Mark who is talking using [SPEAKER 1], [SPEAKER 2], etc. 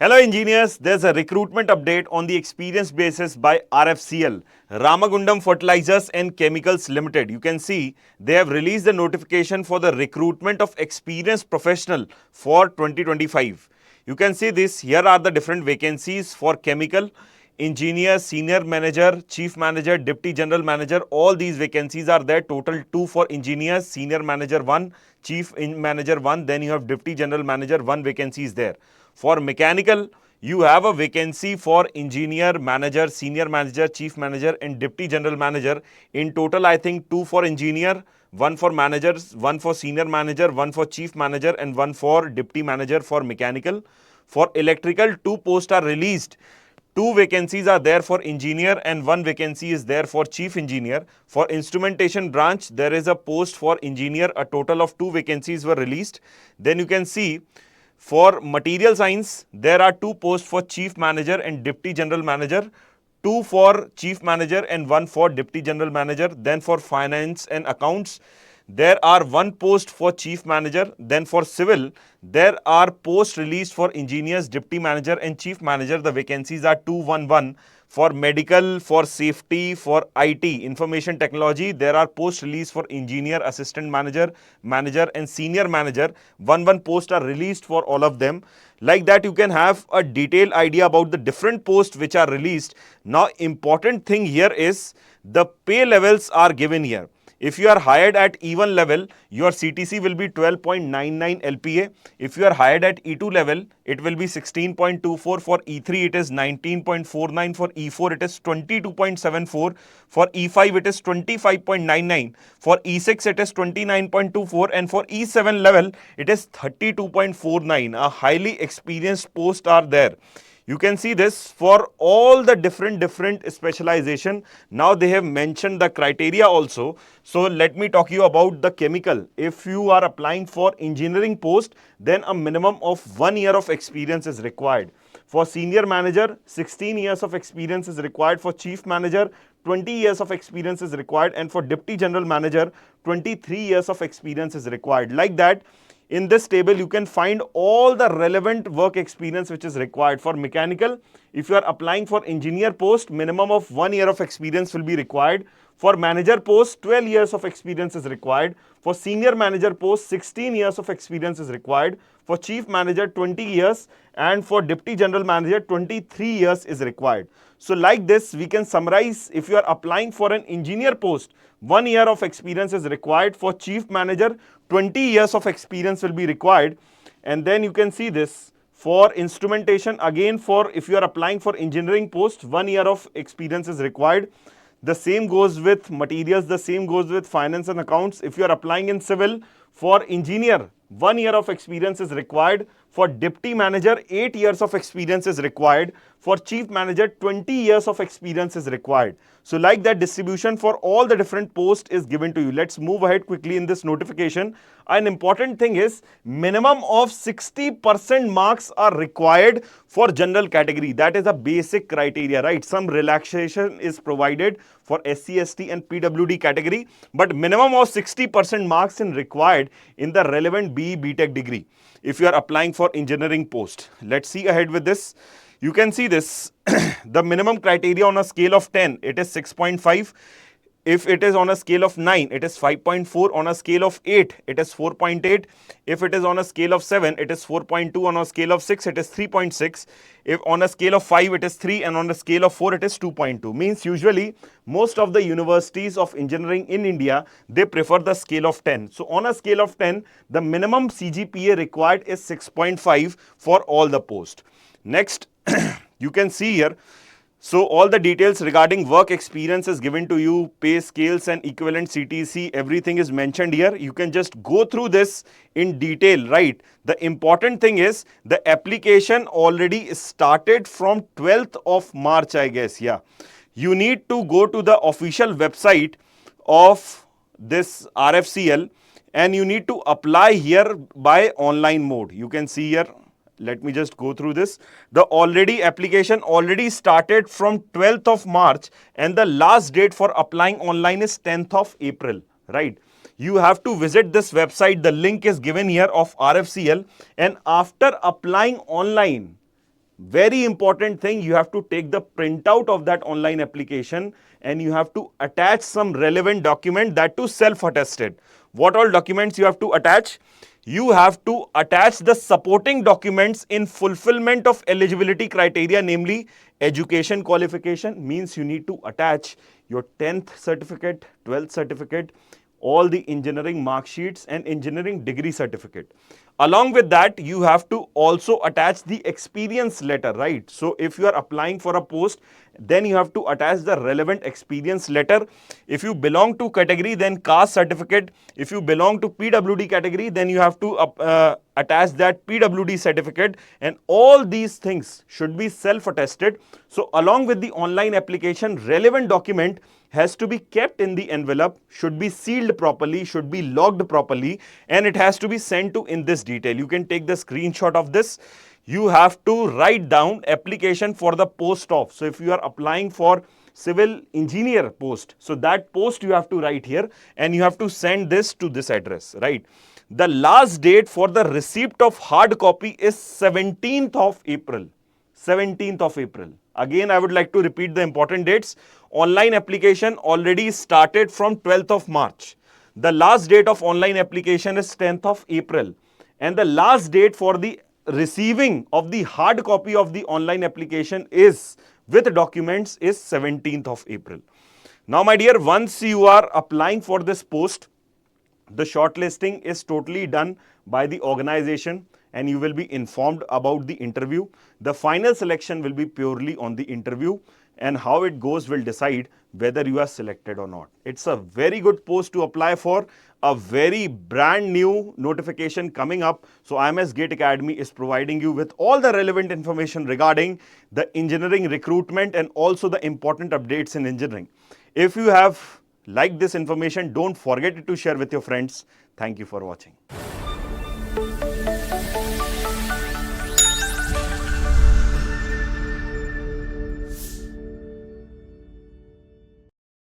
[SPEAKER 1] Hello engineers, there's a recruitment update on the experience basis by RFCL, Ramagundam Fertilizers and Chemicals Limited. You can see they have released the notification for the recruitment of experienced professional for 2025. You can see this, here are the different vacancies for chemical, engineer, senior manager, chief manager, deputy general manager. All these vacancies are there. Total 2 for engineers, senior manager 1, chief manager 1, then you have deputy general manager 1 vacancy is there. For mechanical, you have a vacancy for engineer, manager, senior manager, chief manager and deputy general manager. In total, I think 2 for engineer, 1 for managers, 1 for senior manager, 1 for chief manager and 1 for deputy manager for mechanical. For electrical, 2 posts are released. 2 vacancies are there for engineer and 1 vacancy is there for chief engineer. For instrumentation branch, there is a post for engineer. A total of 2 vacancies were released. Then you can see for material science, there are 2 posts for chief manager and deputy general manager, 2 for chief manager and 1 for deputy general manager. Then for finance and accounts, there are 1 post for chief manager. Then for civil, there are posts released for engineers, deputy manager and chief manager. The vacancies are 211. For medical, for safety, for IT, information technology, there are posts released for engineer, assistant manager, manager and senior manager. 1 posts are released for all of them. Like that, you can have a detailed idea about the different posts which are released. Now, important thing here is the pay levels are given here. If you are hired at E1 level, your CTC will be 12.99 LPA. If you are hired at E2 level, it will be 16.24. For E3, it is 19.49. For E4, it is 22.74. For E5, it is 25.99. For E6, it is 29.24. And for E7 level, it is 32.49. A highly experienced post are there. You can see this for all the different specialization. Now they have mentioned the criteria also. So let me talk you about the chemical. If you are applying for engineering post, then a minimum of 1 year of experience is required. For senior manager, 16 years of experience is required. For chief manager, 20 years of experience is required. And for deputy general manager, 23 years of experience is required. Like that, in this table, you can find all the relevant work experience which is required. For mechanical, if you are applying for engineer post, minimum of 1 year of experience will be required. For manager post, 12 years of experience is required. For senior manager post, 16 years of experience is required. For chief manager, 20 years. And for deputy general manager, 23 years is required. So like this, we can summarize. If you are applying for an engineer post, 1 year of experience is required. For chief manager, 20 years of experience will be required. And then you can see this for instrumentation, again for if you are applying for engineering post, 1 year of experience is required. The same goes with materials, the same goes with finance and accounts. If you are applying in civil, for engineer, 1 year of experience is required. For deputy manager, 8 years of experience is required. For chief manager, 20 years of experience is required. So like that, distribution for all the different posts is given to you. Let's move ahead quickly in this notification. An important thing is minimum of 60% marks are required for general category. That is a basic criteria, right? Some relaxation is provided for SC, ST and PWD category, but minimum of 60% marks is required in the relevant BE BTech degree if you are applying for engineering post. Let's see ahead with this. You can see this, the minimum criteria on a scale of 10, it is 6.5. If it is on a scale of 9, it is 5.4. On a scale of 8, it is 4.8. If it is on a scale of 7, it is 4.2. On a scale of 6, it is 3.6. If on a scale of 5, it is 3. And on a scale of 4, it is 2.2. Means usually, most of the universities of engineering in India, they prefer the scale of 10. So on a scale of 10, the minimum CGPA required is 6.5 for all the posts. Next, you can see here, so all the details regarding work experience is given to you, pay scales and equivalent CTC, everything is mentioned here. You can just go through this in detail, right? The important thing is the application already started from 12th of March, I guess, yeah. You need to go to the official website of this RFCL and you need to apply here by online mode. You can see here. Let me just go through this. The application already started from 12th of March and the last date for applying online is 10th of April, right? You have to visit this website. The link is given here of RFCL, and after applying online, Very important thing, you have to take the printout of that online application and you have to attach some relevant document, that too self-attested. What all documents you have to attach? You have to attach the supporting documents in fulfillment of eligibility criteria, namely education qualification, means you need to attach your 10th certificate, 12th certificate, all the engineering mark sheets and engineering degree certificate. Along with that, you have to also attach the experience letter, right? So if you are applying for a post, then you have to attach the relevant experience letter. If you belong to category, then caste certificate. If you belong to PWD category, then you have to attach that PWD certificate, and all these things should be self-attested. So along with the online application, relevant document has to be kept in the envelope, should be sealed properly, should be logged properly, and it has to be sent to in this detail. You can take the screenshot of this. You have to write down application for the post of. So if you are applying for civil engineer post, so that post you have to write here and you have to send this to this address, right? The last date for the receipt of hard copy is 17th of April. 17th of April. Again, I would like to repeat the important dates. Online application already started from 12th of March. The last date of online application is 10th of April. And the last date for the receiving of the hard copy of the online application is with documents is 17th of April. Now, my dear, once you are applying for this post, the shortlisting is totally done by the organization and you will be informed about the interview. The final selection will be purely on the interview, and how it goes will decide whether you are selected or not. It's a very good post to apply for, a very brand new notification coming up. So IMS GATE Academy is providing you with all the relevant information regarding the engineering recruitment and also the important updates in engineering. If you have liked this information, don't forget to share with your friends. Thank you for watching.